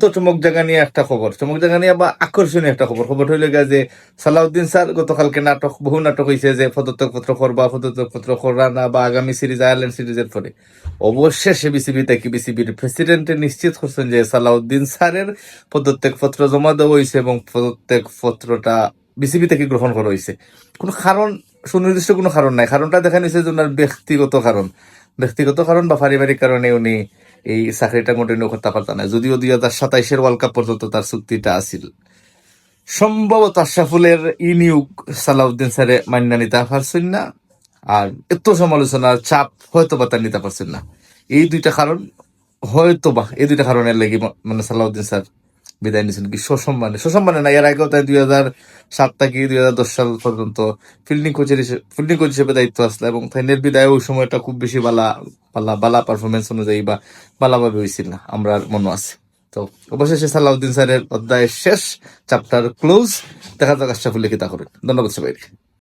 তো চমক জায়গা নিয়ে একটা খবর, চমক জায়গা নিয়ে বা আকর্ষণীয় একটা খবর হইল গিয়া যে সালাউদ্দিন স্যার গতকালকে বহু নাটক হয়েছে যে পদত্যাগ পত্র করবা, পদত্যাগ পত্র করা না, বা আগামী সিরিজ আয়ারল্যান্ড সিরিজের পরে অবশেষে বিসিবি থেকে বিসিবির প্রেসিডেন্টে নিশ্চিত করছেন যে সালাউদ্দিন স্যারের পদত্যাগ পত্র জমা দেওয়া হয়েছে এবং পদত্যাগ পত্রটা বিসিবি থেকে গ্রহণ করা হয়েছে। কোনো কারণ, সুনির্দিষ্ট কোনো কারণ নাই। কারণটা দেখা নিয়েছে যে ওনার ব্যক্তিগত কারণ বা পারিবারিক কারণে উনি এই চাকরিটা কন্টিনিউ করতে পারত না, যদিও 2027 ওয়ার্ল্ড কাপ পর্যন্ত তার চুক্তিটা আছিল। সম্ভবত আশরাফুলের ই নিয়োগ সালাউদ্দিন স্যারে মান্য নিতে পারছেন না, আর এত সমালোচনার চাপ হয়তো বা তার নিতে পারছেন না। এই দুইটা কারণের লেগে মানে সালাউদ্দিন স্যার বিদায় নিয়েছেন কি সসম্মানে না। এর আগেও তাই 2007 থেকে 2010 সাল পর্যন্ত ফিল্ডিং কোচ হিসেবে দায়িত্ব আসলো, এবং তাইনের বিদায় ওই সময়টা খুব বেশি বালা পারফরমেন্স অনুযায়ী বা বালাভাবে হয়েছিল না, আমরা মনে আছে। তো অবশেষে সালাউদ্দিন স্যারের অধ্যায় শেষ, চ্যাপ্টার ক্লোজ। দেখা যাক আশরাফুল কি তা করেন। ধন্যবাদ সবাইকে।